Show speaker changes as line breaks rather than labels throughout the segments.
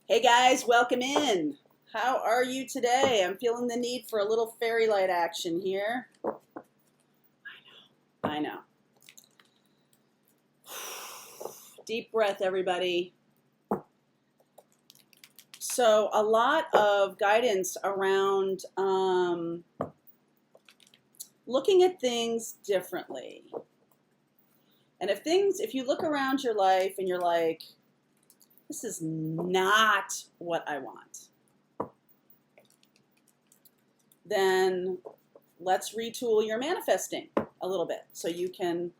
Hey guys, welcome in. How are you today? I'm feeling the need for a little fairy light action here. I know. Deep breath, everybody. So a lot of guidance around looking at things differently. And if you look around your life and you're like, this is not what I want, then let's retool your manifesting a little bit so you can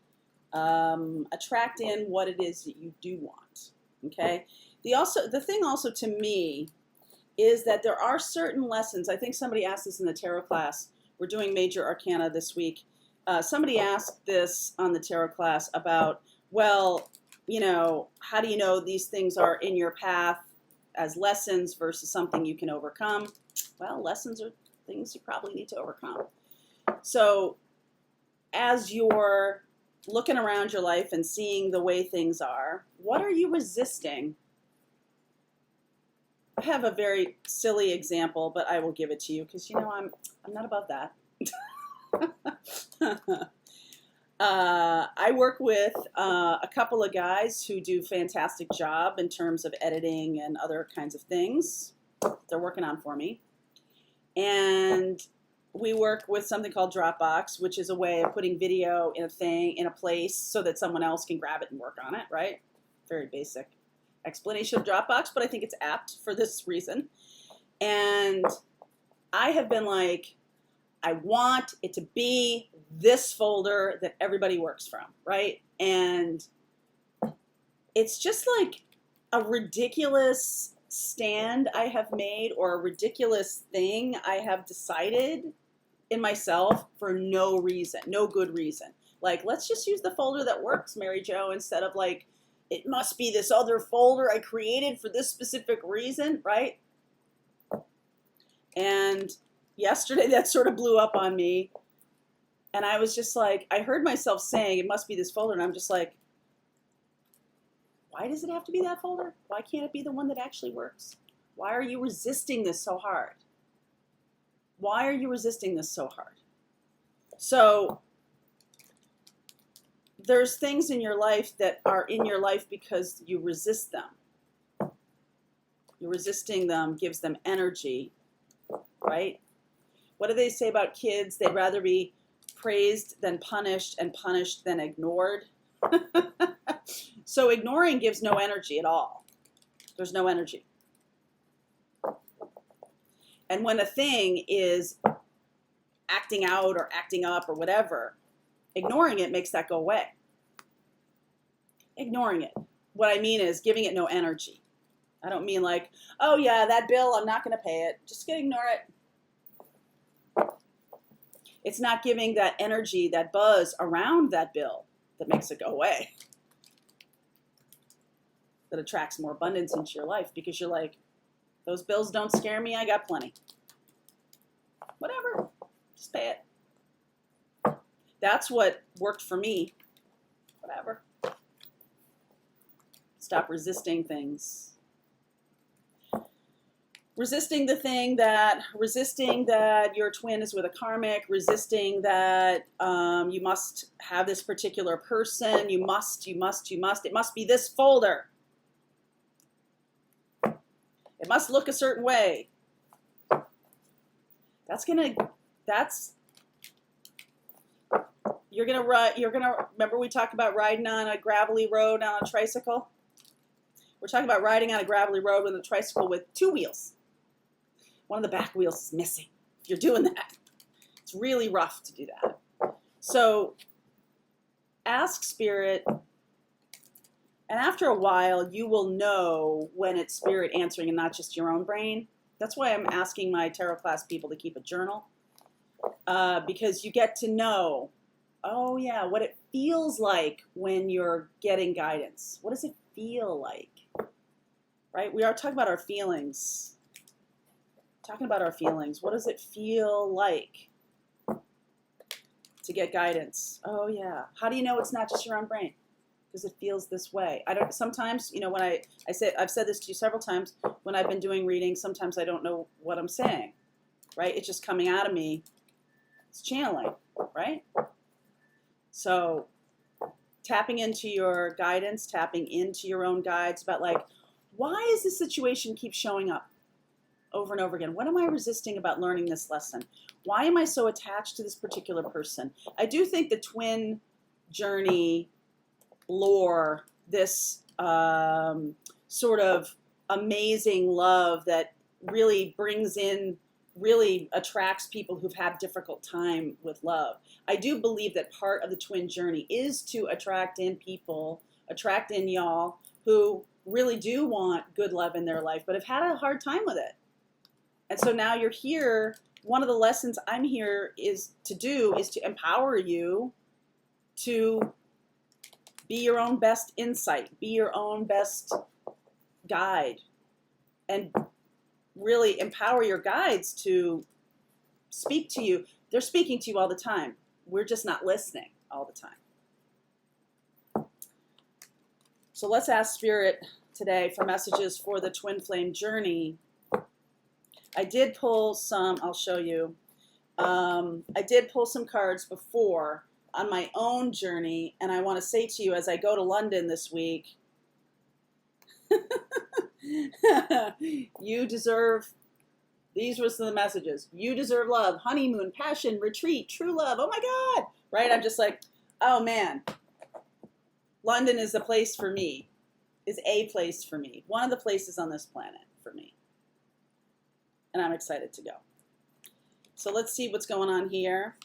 attract in what it is that you do want. Okay. The thing also to me is that there are certain lessons. I think somebody asked this in the tarot class. We're doing major arcana this week. Somebody asked this on the tarot class about, well, how do you know these things are in your path as lessons versus something you can overcome? Well, lessons are things you probably need to overcome. So as you're looking around your life and seeing the way things are, what are you resisting? I have a very silly example, but I will give it to you because I'm not above that. I work with a couple of guys who do a fantastic job in terms of editing and other kinds of things they're working on for me. And we work with something called Dropbox, which is a way of putting video in a place so that someone else can grab it and work on it, right? Very basic explanation of Dropbox, but I think it's apt for this reason. And I have been like, I want it to be this folder that everybody works from, right? And it's just like a ridiculous stand I have made or a ridiculous thing I have decided in myself for no reason, no good reason. Like, let's just use the folder that works, Mary Jo, instead of like, it must be this other folder I created for this specific reason, right? And yesterday that sort of blew up on me. And I was just like, I heard myself saying it must be this folder. And I'm just like, why does it have to be that folder? Why can't it be the one that actually works? Why are you resisting this so hard? Why are you resisting this so hard? So there's things in your life that are in your life because you resist them. You're resisting them gives them energy, right? What do they say about kids? They'd rather be praised than punished and punished than ignored. So ignoring gives no energy at all. There's no energy. And when a thing is acting out or acting up or whatever, ignoring it makes that go away. Ignoring it. What I mean is giving it no energy. I don't mean like, oh yeah, that bill, I'm not going to pay it. Just gonna ignore it. It's not giving that energy, that buzz around that bill that makes it go away. That attracts more abundance into your life because you're like, those bills don't scare me. I got plenty. Whatever. Just pay it. That's what worked for me. Whatever. Stop resisting things. Resisting that your twin is with a karmic, resisting that you must have this particular person, you must, it must be this folder. It must look a certain way. You're gonna, remember we talked about riding on a gravelly road on a tricycle? We're talking about riding on a gravelly road with a tricycle with two wheels. One of the back wheels is missing. If you're doing that, it's really rough to do that. So ask Spirit, and after a while, you will know when it's Spirit answering and not just your own brain. That's why I'm asking my tarot class people to keep a journal, because you get to know, oh yeah, what it feels like when you're getting guidance. What does it feel like? Right? We are talking about our feelings. Talking about our feelings. What does it feel like to get guidance? Oh yeah. How do you know it's not just your own brain? because it feels this way. I don't, sometimes, you know, when I've said this to you several times, when I've been doing readings, sometimes I don't know what I'm saying, right? It's just coming out of me. It's channeling, right? So tapping into your guidance, tapping into your own guides about like, why is this situation keep showing up over and over again? What am I resisting about learning this lesson? Why am I so attached to this particular person? I do think the twin journey lore, this sort of amazing love that really brings in, really attracts people who've had difficult time with love. I do believe that part of the twin journey is to attract in people, attract in y'all who really do want good love in their life, but have had a hard time with it. And so now you're here. One of the lessons I'm here is to empower you to be your own best insight, be your own best guide, and really empower your guides to speak to you. They're speaking to you all the time. We're just not listening all the time. So let's ask Spirit today for messages for the twin flame journey. I did pull some, I'll show you. I did pull some cards before on my own journey, and I want to say to you as I go to London this week, you deserve, these were some of the messages. You deserve love, honeymoon, passion, retreat, true love. Oh my God, right? I'm just like, oh man, London is the place for me, is a place for me. One of the places on this planet for me. And I'm excited to go. So let's see what's going on here.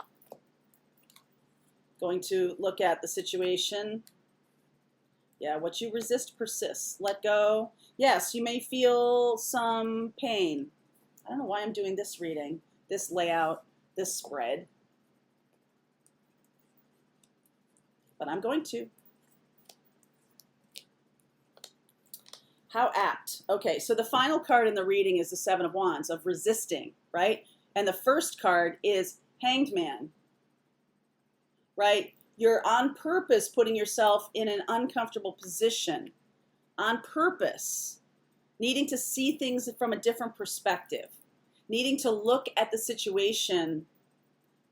Going to look at the situation. Yeah, what you resist persists. Let go. Yes, you may feel some pain. I don't know why I'm doing this reading, this layout, this spread. But I'm going to. How apt. Okay, so the final card in the reading is the Seven of Wands, of resisting, right? And the first card is Hanged Man, right? You're on purpose putting yourself in an uncomfortable position, on purpose, needing to see things from a different perspective, needing to look at the situation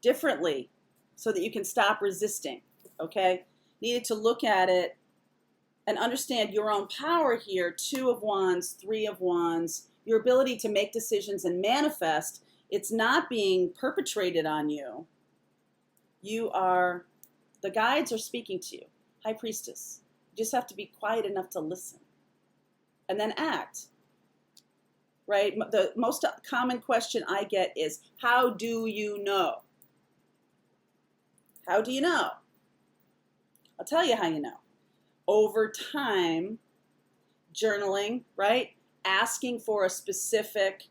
differently so that you can stop resisting, okay? Needed to look at it and understand your own power here. Two of Wands, Three of Wands, your ability to make decisions and manifest. It's not being perpetrated on you. You are, the guides are speaking to you. High Priestess. You just have to be quiet enough to listen and then act, right? The most common question I get is, how do you know? How do you know? I'll tell you how you know. Over time, journaling, right? Asking for a specific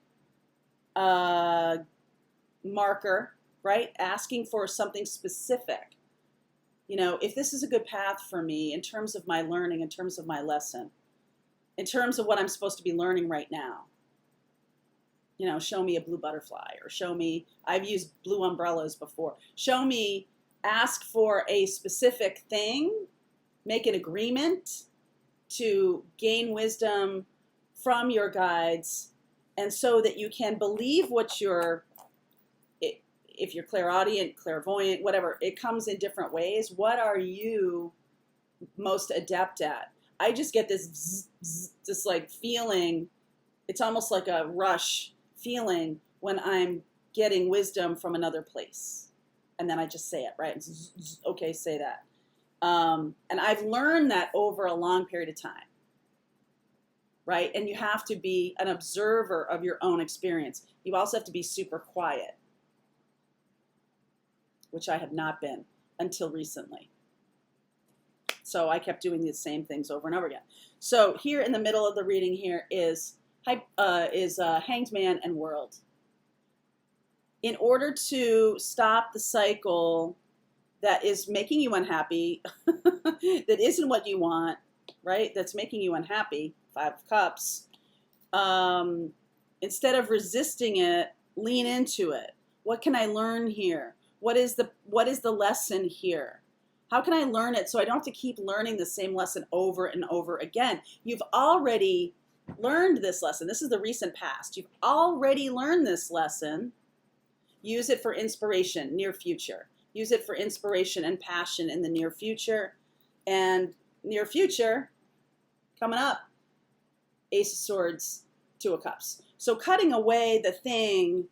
marker, right? Asking for something specific. You know, if this is a good path for me in terms of my learning, in terms of my lesson, in terms of what I'm supposed to be learning right now. You know, show me a blue butterfly, or show me, I've used blue umbrellas before. Show me, ask for a specific thing. Make an agreement to gain wisdom from your guides, and so that you can believe what you're, if you're clairaudient, clairvoyant, whatever, it comes in different ways. What are you most adept at? I just get this bzz, bzz, this like feeling, it's almost like a rush feeling when I'm getting wisdom from another place. And then I just say it, right? Zzz, zzz, okay, say that. And I've learned that over a long period of time, right? And you have to be an observer of your own experience. You also have to be super quiet, which I have not been until recently. So I kept doing the same things over and over again. So here in the middle of the reading here is Hanged Man and World. In order to stop the cycle that is making you unhappy, that isn't what you want, right? That's making you unhappy, Five of Cups. Instead of resisting it, lean into it. What can I learn here? What is the lesson here? How can I learn it so I don't have to keep learning the same lesson over and over again? You've already learned this lesson. This is the recent past. You've already learned this lesson. Use it for inspiration, near future. Use it for inspiration and passion in the near future. And near future, coming up, Ace of Swords, Two of Cups. So cutting away the thing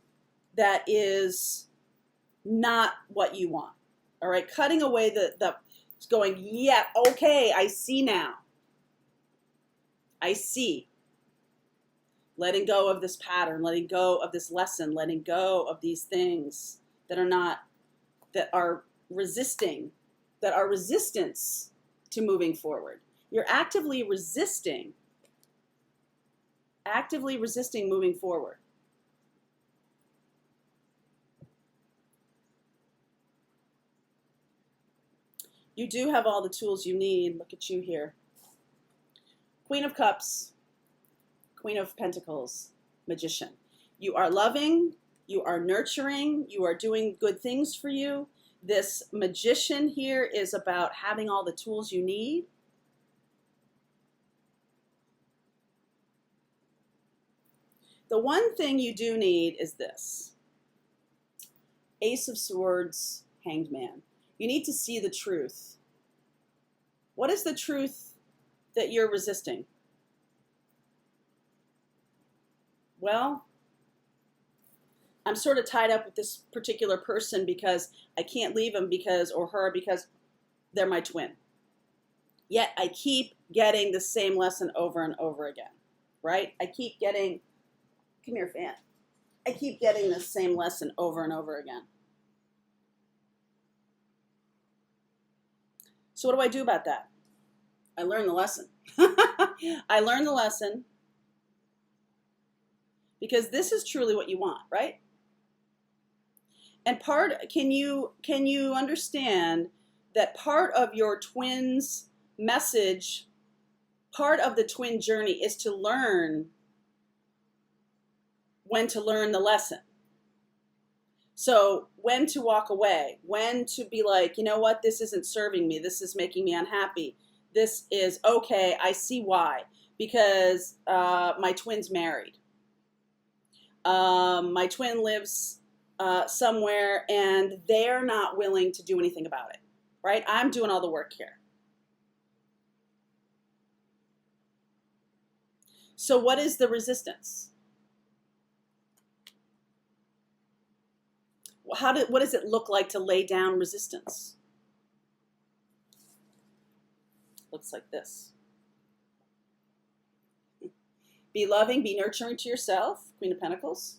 that is not what you want. All right, cutting away the going, yeah, okay, I see now. I see. Letting go of this pattern, letting go of this lesson, letting go of these things that are resisting, that are resistance to moving forward. You're actively resisting moving forward. You do have all the tools you need. Look at you here. Queen of Cups, Queen of Pentacles, Magician. You are loving, you are nurturing, you are doing good things for you. This Magician here is about having all the tools you need. The one thing you do need is this. Ace of Swords, Hanged Man. You need to see the truth. What is the truth that you're resisting? Well, I'm sort of tied up with this particular person because I can't leave him or her because they're my twin. Yet I keep getting the same lesson over and over again, right? I keep getting, come here, fan. I keep getting the same lesson over and over again. So what do I do about that? I learn the lesson. I learn the lesson because this is truly what you want, right? And can you understand that part of your twin's message, part of the twin journey is to learn when to learn the lesson. So when to walk away, when to be like, you know what, this isn't serving me. This is making me unhappy. This is okay. I see why. Because my twin's married. My twin lives somewhere and they're not willing to do anything about it, right? I'm doing all the work here. So what is the resistance? What does it look like to lay down resistance? Looks like this. Be loving, be nurturing to yourself, Queen of Pentacles,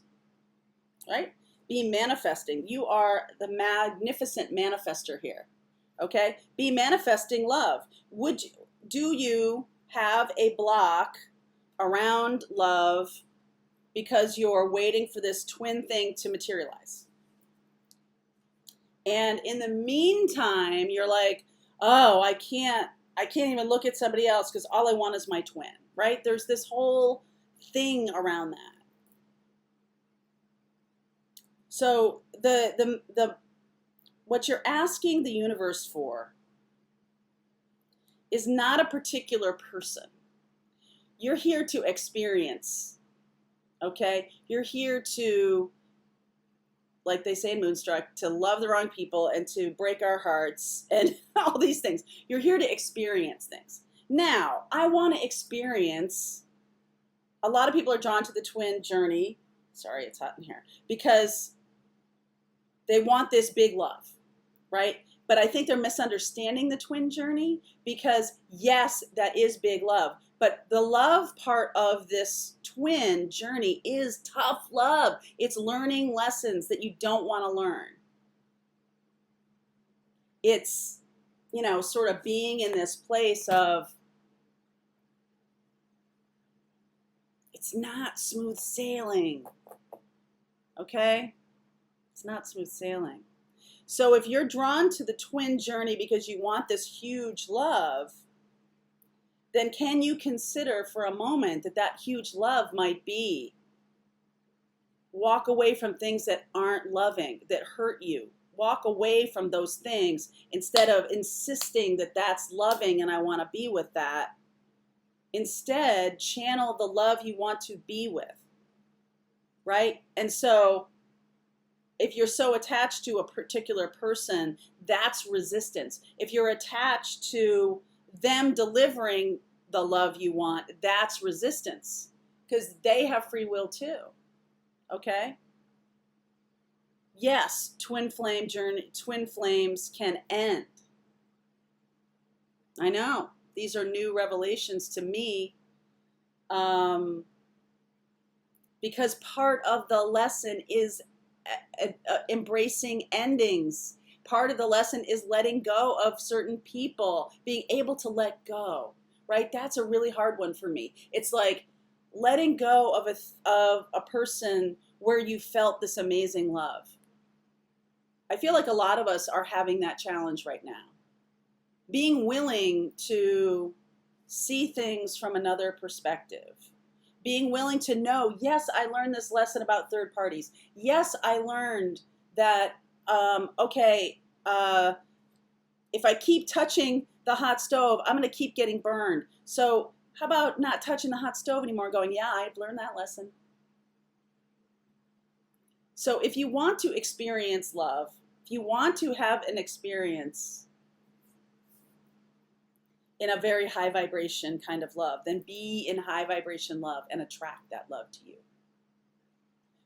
right? Be manifesting. You are the magnificent manifester here, okay? Be manifesting love. Do you have a block around love because you're waiting for this twin thing to materialize? And in the meantime, you're like, oh, I can't even look at somebody else because all I want is my twin, right? There's this whole thing around that. So what you're asking the universe for is not a particular person. You're here to experience, okay? You're here to, like they say in Moonstruck, to love the wrong people and to break our hearts and all these things. You're here to experience things. Now, I want to experience, a lot of people are drawn to the twin journey. Sorry, it's hot in here. Because they want this big love, right? But I think they're misunderstanding the twin journey because, yes, that is big love. But the love part of this twin journey is tough love. It's learning lessons that you don't want to learn. It's, you know, sort of being in this place of, it's not smooth sailing, okay? It's not smooth sailing. So if you're drawn to the twin journey because you want this huge love, then can you consider for a moment that that huge love might be walk away from things that aren't loving, that hurt you? walk away from those things instead of insisting that that's loving and I want to be with that. Instead, channel the love you want to be with, right? And so if you're so attached to a particular person, that's resistance. If you're attached to them delivering the love you want, that's resistance, because they have free will too. Okay? Yes, twin flames can end. I know. These are new revelations to me, because part of the lesson is embracing endings. Part of the lesson is letting go of certain people, being able to let go, right? That's a really hard one for me. It's like letting go of a person where you felt this amazing love. I feel like a lot of us are having that challenge right now. Being willing to see things from another perspective. Being willing to know, yes, I learned this lesson about third parties. Yes, I learned that, if I keep touching the hot stove, I'm going to keep getting burned. So how about not touching the hot stove anymore, going, yeah, I've learned that lesson. So if you want to experience love, if you want to have an experience in a very high vibration kind of love, then be in high vibration love and attract that love to you.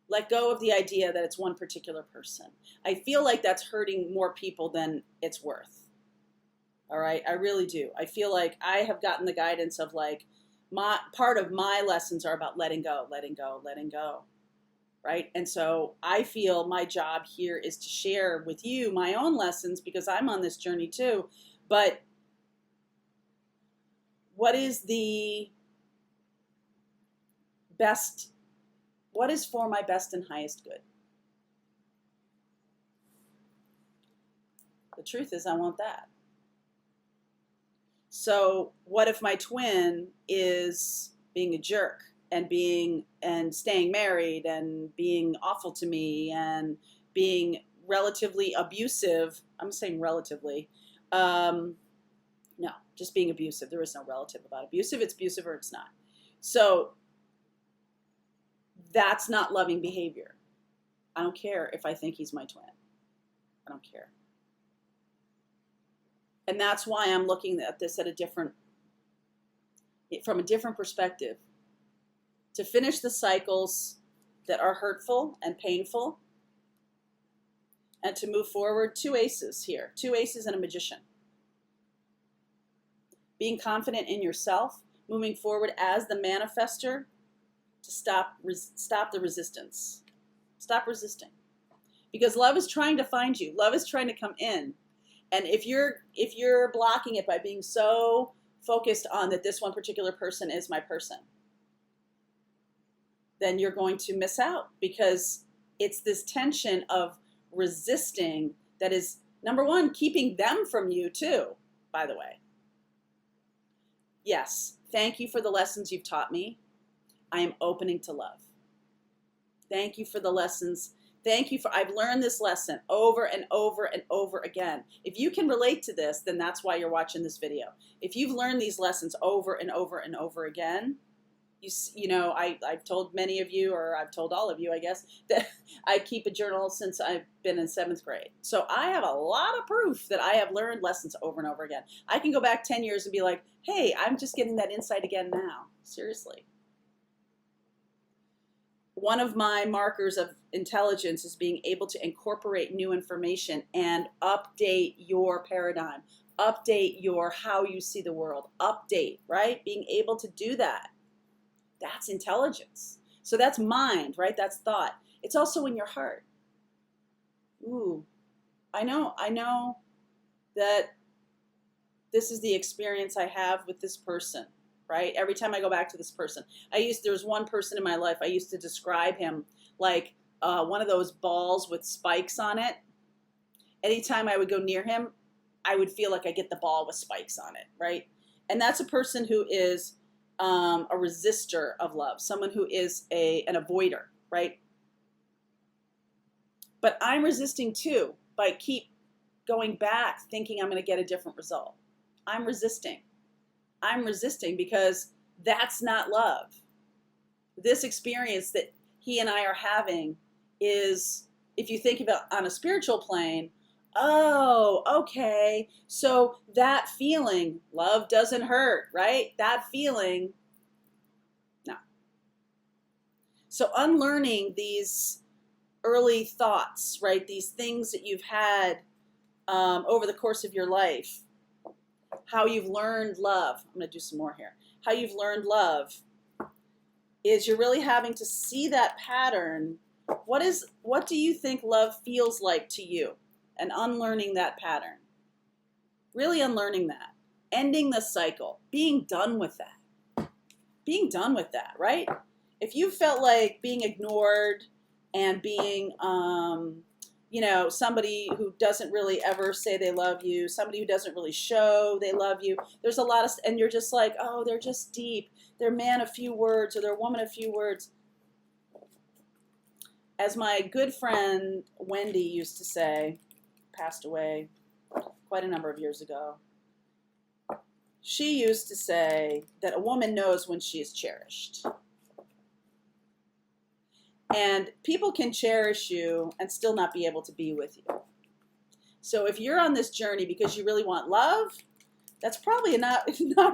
Let go of the idea that it's one particular person. I feel like that's hurting more people than it's worth. All right, I really do. I feel like I have gotten the guidance of like, part of my lessons are about letting go, letting go, letting go. Right? And so I feel my job here is to share with you my own lessons, because I'm on this journey too. But what is the best, what is for my best and highest good? The truth is, I want that. So what if my twin is being a jerk and staying married and being awful to me and being relatively abusive? I'm saying relatively. No, just being abusive. There is no relative about abusive. It's abusive or it's not. So that's not loving behavior. I don't care if I think he's my twin. I don't care. And that's why I'm looking at this from a different perspective. To finish the cycles that are hurtful and painful, and to move forward. 2 aces here. 2 aces and a magician. Being confident in yourself, moving forward as the manifester to stop the resistance. Stop resisting. Because love is trying to find you. Love is trying to come in. And if you're blocking it by being so focused on that this one particular person is my person, then you're going to miss out, because it's this tension of resisting that is, number one, keeping them from you too, by the way. Yes, thank you for the lessons you've taught me. I am opening to love. Thank you for the lessons. I've learned this lesson over and over and over again. If you can relate to this, then that's why you're watching this video. If you've learned these lessons over and over and over again, I've told many of you, or I've told all of you, I guess, that I keep a journal since I've been in 7th grade. So I have a lot of proof that I have learned lessons over and over again. I can go back 10 years and be like, hey, I'm just getting that insight again now. Seriously. One of my markers of intelligence is being able to incorporate new information and update your paradigm, update how you see the world, update, right? Being able to do that. That's intelligence. So that's mind, right? That's thought. It's also in your heart. Ooh, I know that this is the experience I have with this person, right? Every time I go back to this person. There was one person in my life, I used to describe him like one of those balls with spikes on it. Anytime I would go near him, I would feel like I get the ball with spikes on it, right? And that's a person who is a resistor of love, someone who is an avoider, right? But I'm resisting too. by keep going back thinking I'm going to get a different result. I'm resisting. I'm resisting because that's not love. This experience that he and I are having is, if you think about on a spiritual plane, oh, okay, so that feeling, love doesn't hurt, right? That feeling, no. So unlearning these early thoughts, right? These things that you've had over the course of your life, how you've learned love. I'm going to do some more here. How you've learned love is you're really having to see that pattern. What do you think love feels like to you? And unlearning that pattern. Really unlearning that. Ending the cycle. Being done with that. Being done with that, right? If you felt like being ignored and being, somebody who doesn't really ever say they love you, somebody who doesn't really show they love you, there's a lot of, and you're just like, oh, they're just deep. They're man a few words, or they're woman a few words. As my good friend Wendy used to say, passed away quite a number of years ago, she used to say that a woman knows when she is cherished. And people can cherish you and still not be able to be with you. So if you're on this journey because you really want love, that's probably not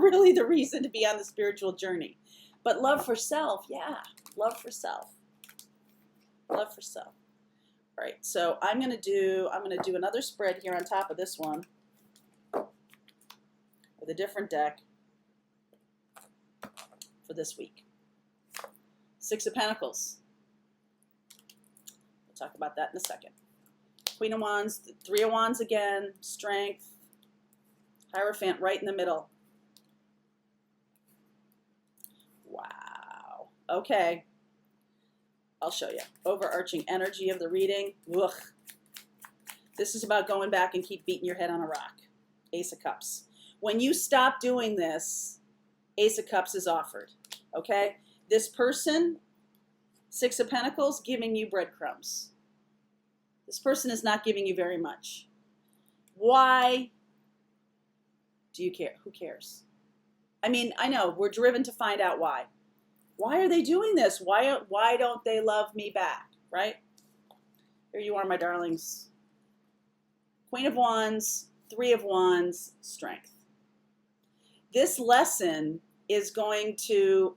really the reason to be on the spiritual journey. But love for self, yeah, love for self. Love for self. All right, so I'm gonna do another spread here on top of this one with a different deck for this week. Six of Pentacles. We'll talk about that in a second. Queen of Wands, Three of Wands again, Strength, Hierophant right in the middle. Wow. Okay. I'll show you. Overarching energy of the reading. Ugh. This is about going back and keep beating your head on a rock. Ace of Cups. When you stop doing this, Ace of Cups is offered. Okay? This person, Six of Pentacles, giving you breadcrumbs. This person is not giving you very much. Why do you care? Who cares? I mean, I know, we're driven to find out why. Why are they doing this? Why don't they love me back, right? Here you are, my darlings. Queen of Wands, Three of Wands, Strength. This lesson is going to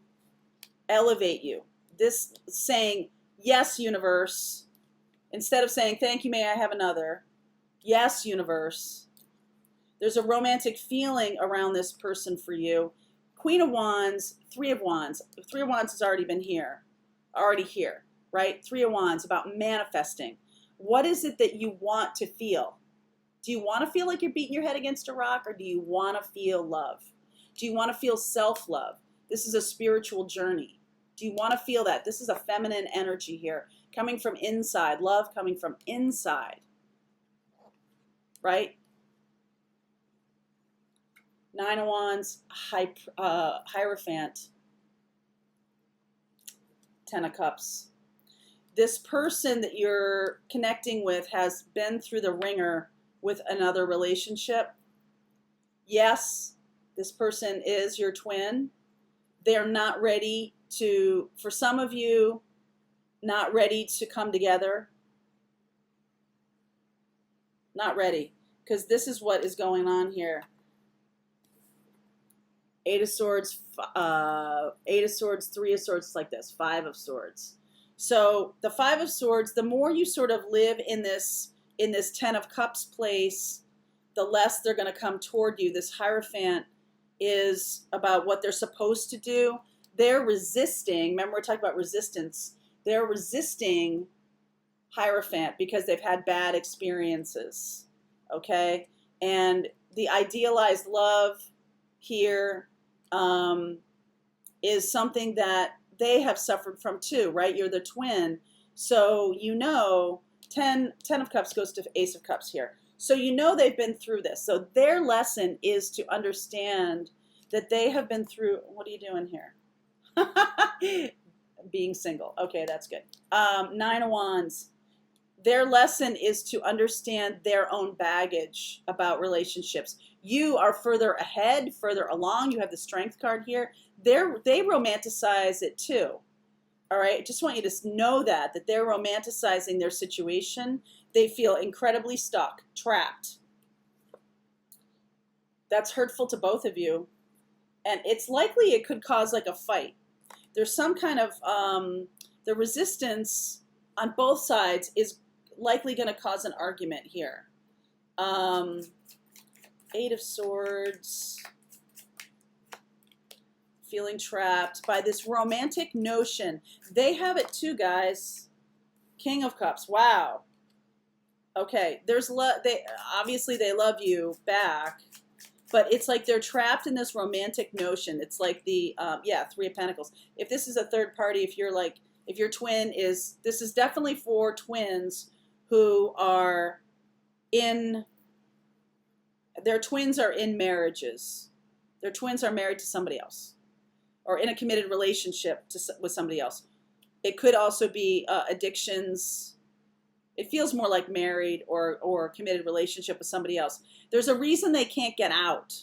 elevate you. This saying, yes, universe, instead of saying, thank you, may I have another. Yes, universe. There's a romantic feeling around this person for you. Queen of Wands, Three of Wands. Three of Wands has already been here. Already here, right? Three of Wands, about manifesting. What is it that you want to feel? Do you want to feel like you're beating your head against a rock, or do you want to feel love? Do you want to feel self-love? This is a spiritual journey. Do you want to feel that? This is a feminine energy here, coming from inside. Love coming from inside, right? Nine of Wands, Hierophant, Ten of Cups. This person that you're connecting with has been through the ringer with another relationship. Yes, this person is your twin. They're not ready to, for some of you, not ready to come together. Not ready, because this is what is going on here. Eight of Swords, Three of Swords, it's like this, Five of Swords. So the Five of Swords, the more you sort of live in this Ten of Cups place, the less they're going to come toward you. This Hierophant is about what they're supposed to do. They're resisting. Remember, we're talking about resistance. They're resisting Hierophant because they've had bad experiences, okay? And the idealized love here is something that they have suffered from too, right? You're the twin. So you know, Ten of Cups goes to Ace of Cups here. So you know they've been through this. So their lesson is to understand that they have been through, what are you doing here? Being single. Okay, that's good. Nine of Wands. Their lesson is to understand their own baggage about relationships. You are further ahead, further along. You have the strength card here. They romanticize it too. All right. Just want you to know that they're romanticizing their situation. They feel incredibly stuck, trapped. That's hurtful to both of you. And it's likely it could cause like a fight. There's some kind of, the resistance on both sides is likely going to cause an argument here. Eight of Swords. Feeling trapped by this romantic notion. They have it too, guys. King of Cups. Wow. Okay. There's obviously they love you back. But it's like they're trapped in this romantic notion. It's like the, Three of Pentacles. If this is a third party, if your twin is, this is definitely for twins who are their twins are in marriages. Their twins are married to somebody else or in a committed relationship with somebody else. It could also be addictions. It feels more like married or committed relationship with somebody else. There's a reason they can't get out.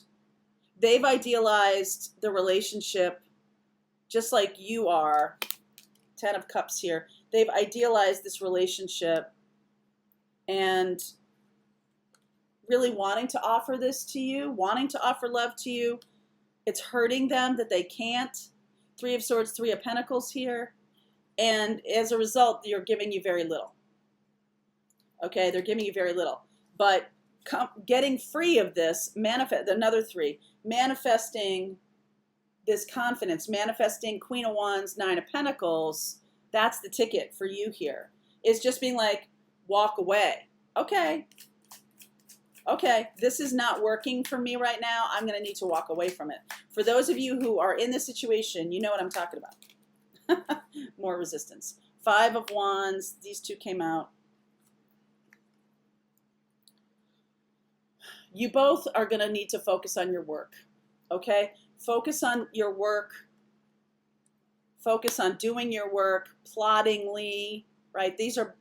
They've idealized the relationship just like you are. 10 of Cups here. They've idealized this relationship and really wanting to offer this to you, wanting to offer love to you. It's hurting them that they can't. Three of Swords, Three of Pentacles here. And as a result, they're giving you very little. Okay, they're giving you very little. But getting free of this, another three, manifesting this confidence, manifesting Queen of Wands, Nine of Pentacles, that's the ticket for you here. It's just being like, walk away. Okay, this is not working for me right now. I'm going to need to walk away from it. For those of you who are in this situation, you know what I'm talking about. More resistance. Five of Wands, these two came out. You both are going to need to focus on your work, okay? Focus on your work. Focus on doing your work ploddingly, right? These are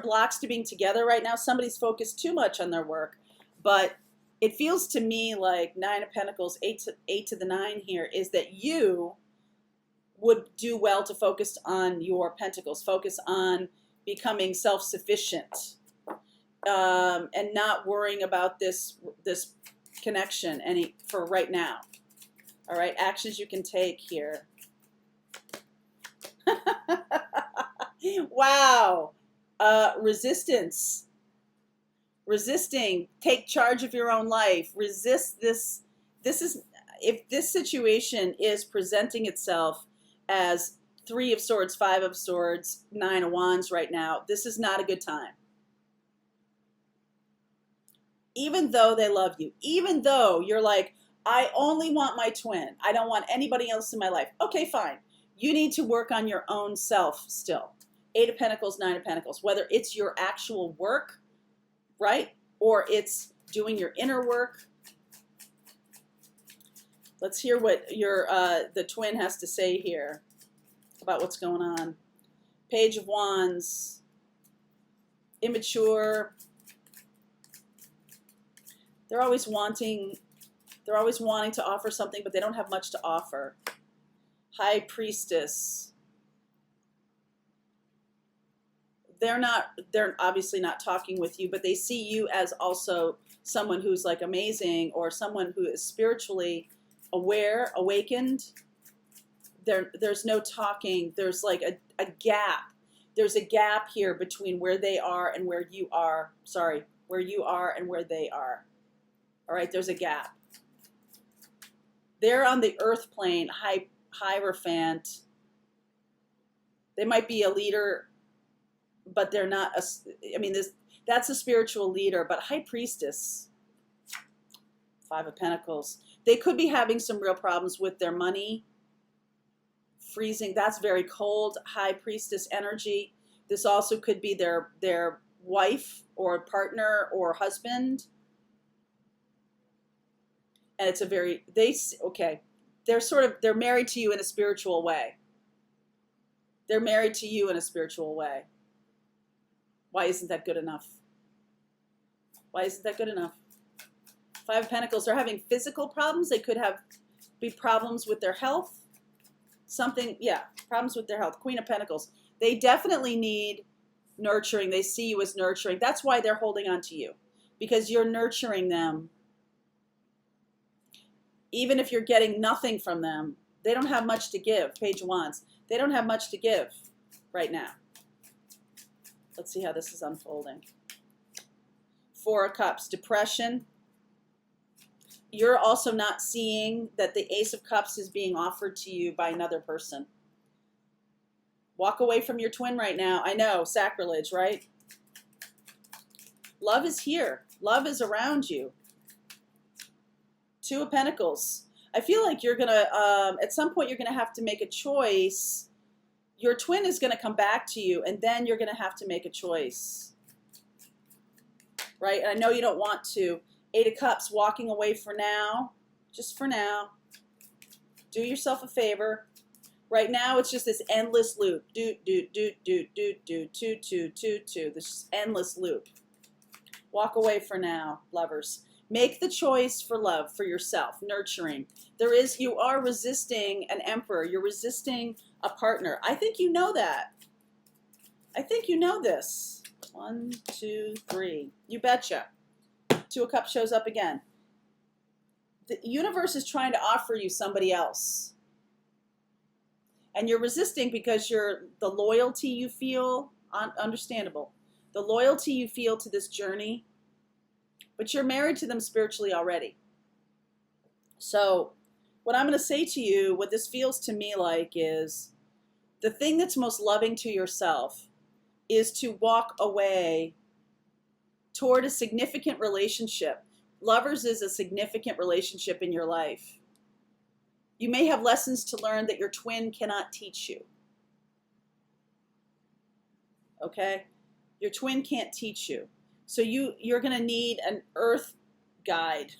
blocks to being together right now. Somebody's focused too much on their work, but it feels to me like Nine of Pentacles, eight to the nine here, is that you would do well to focus on your pentacles, focus on becoming self-sufficient. And not worrying about this connection for right now. All right, actions you can take here. Wow, resistance, resisting. Take charge of your own life. Resist this. If this situation is presenting itself as Three of Swords, Five of Swords, Nine of Wands right now, this is not a good time. Even though they love you, even though you're like, I only want my twin. I don't want anybody else in my life. Okay, fine. You need to work on your own self still. Eight of Pentacles, Nine of Pentacles. Whether it's your actual work, right? Or it's doing your inner work. Let's hear what the twin has to say here about what's going on. Page of Wands. Immature. They're always wanting to offer something, but they don't have much to offer. High Priestess. They're obviously not talking with you, but they see you as also someone who's like amazing, or someone who is spiritually aware, awakened. There's no talking. There's like a gap. There's a gap here between where they are and where you are. Sorry, where you are and where they are. All right, there's a gap. They're on the earth plane, Hierophant. They might be a leader, but they're not that's a spiritual leader, but High Priestess, Five of Pentacles. They could be having some real problems with their money. Freezing, that's very cold. High Priestess energy. This also could be their wife or partner or husband. And it's they're married to you in a spiritual way. They're married to you in a spiritual way. Why isn't that good enough? Why isn't that good enough? Five of Pentacles, they're having physical problems. They could be problems with their health. Something, yeah, problems with their health. Queen of Pentacles. They definitely need nurturing. They see you as nurturing. That's why they're holding on to you, because you're nurturing them. Even if you're getting nothing from them, they don't have much to give. Page of Wands. They don't have much to give right now. Let's see how this is unfolding. Four of Cups, depression. You're also not seeing that the Ace of Cups is being offered to you by another person. Walk away from your twin right now. I know, sacrilege, right? Love is here. Love is around you. Two of Pentacles. I feel like you're going to, at some point, you're going to have to make a choice. Your twin is going to come back to you, and then you're going to have to make a choice. Right? And I know you don't want to. Eight of Cups, walking away for now. Just for now. Do yourself a favor. Right now, it's just this endless loop. This endless loop. Walk away for now, lovers. Make the choice for love, for yourself, nurturing. You are resisting an emperor. You're resisting a partner. I think you know that. I think you know this. 1, 2, 3. You betcha. Two of Cups shows up again. The universe is trying to offer you somebody else. And you're resisting because the loyalty you feel, understandable. The loyalty you feel to this journey, but you're married to them spiritually already. So what I'm going to say to you, what this feels to me like is, the thing that's most loving to yourself is to walk away toward a significant relationship. Lovers is a significant relationship in your life. You may have lessons to learn that your twin cannot teach you. Okay? Your twin can't teach you. So you're going to need an earth guide,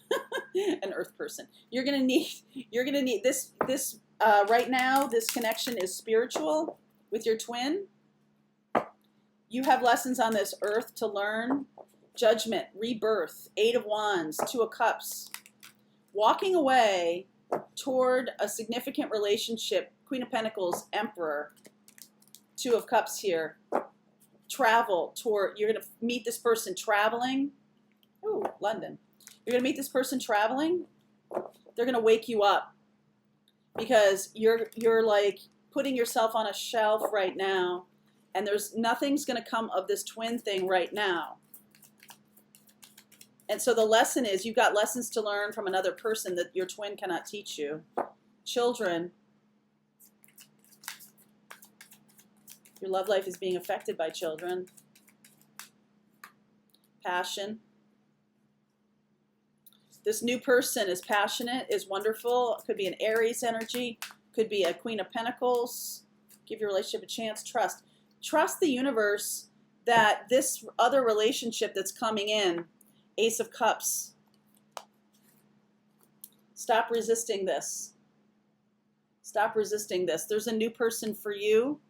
an earth person. You're going to need this right now, this connection is spiritual with your twin. You have lessons on this earth to learn. Judgment, rebirth, Eight of Wands, Two of Cups. Walking away toward a significant relationship, Queen of Pentacles, Emperor, Two of Cups here. Travel toward, you're going to meet this person traveling. Ooh, London. You're going to meet this person traveling. They're going to wake you up because you're like putting yourself on a shelf right now, and nothing's going to come of this twin thing right now. And so the lesson is, you've got lessons to learn from another person that your twin cannot teach you. Children. Your love life is being affected by children. Passion. This new person is passionate, is wonderful. Could be an Aries energy. Could be a Queen of Pentacles. Give your relationship a chance. Trust. Trust the universe that this other relationship that's coming in, Ace of Cups. Stop resisting this. Stop resisting this. There's a new person for you.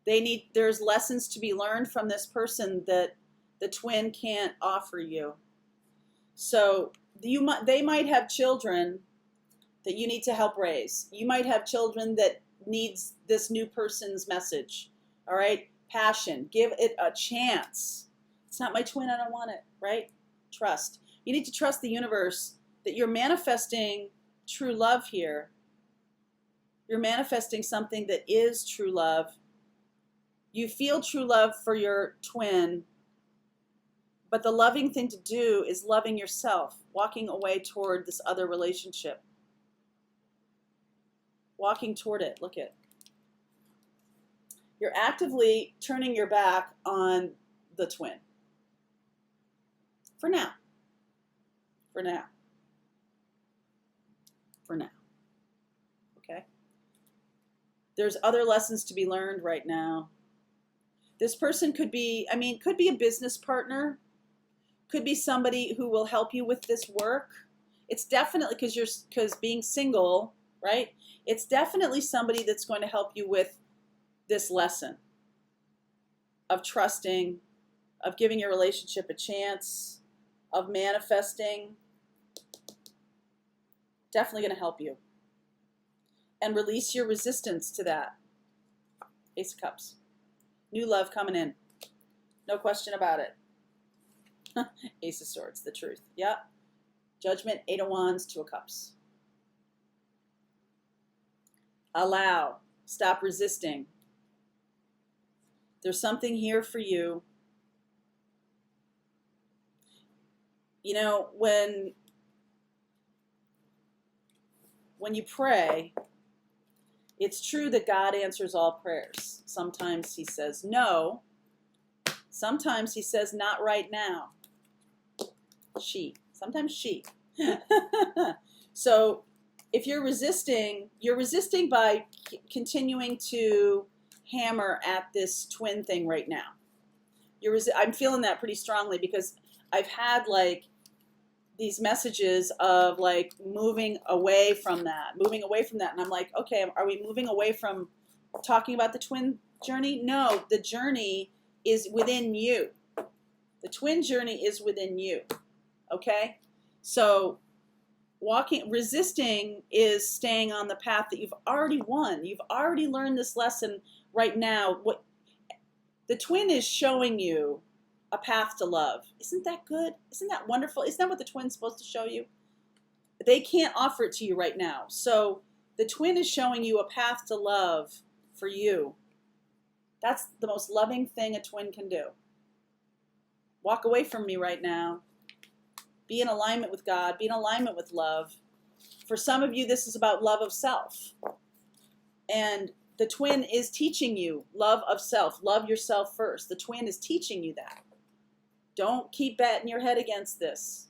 There's lessons to be learned from this person that the twin can't offer you. So they might have children that you need to help raise. You might have children that needs this new person's message. All right? Passion. Give it a chance. It's not my twin. I don't want it. Right? Trust. You need to trust the universe that you're manifesting true love here. You're manifesting something that is true love. You feel true love for your twin, but the loving thing to do is loving yourself, walking away toward this other relationship. Walking toward it. Look at. You're actively turning your back on the twin. For now. For now. For now. Okay? There's other lessons to be learned right now. This person could be a business partner. Could be somebody who will help you with this work. It's definitely, because being single, right? It's definitely somebody that's going to help you with this lesson of trusting of giving your relationship a chance, of manifesting. Definitely going to help you. And release your resistance to that. Ace of Cups. New love coming in. No question about it. Ace of Swords, the truth. Yep. Judgment, Eight of Wands, Two of Cups. Allow. Stop resisting. There's something here for you. You know, when you pray, it's true that God answers all prayers. Sometimes he says no. Sometimes he says not right now. Sometimes she. So if you're resisting by continuing to hammer at this twin thing right now. I'm feeling that pretty strongly because I've had like these messages of like moving away from that. And I'm like, okay, are we moving away from talking about the twin journey? No, the journey is within you. The twin journey is within you. Okay? So resisting is staying on the path that you've already won. You've already learned this lesson right now. What the twin is showing you a path to love. Isn't that good? Isn't that wonderful? Isn't that what the twin's supposed to show you? They can't offer it to you right now. So the twin is showing you a path to love for you. That's the most loving thing a twin can do. Walk away from me right now. Be in alignment with God. Be in alignment with love. For some of you, this is about love of self. And the twin is teaching you love of self. Love yourself first. The twin is teaching you that. Don't keep banging your head against this.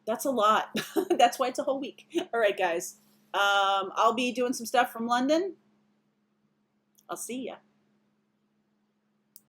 That's a lot. That's why it's a whole week. All right, guys. I'll be doing some stuff from London. I'll see ya.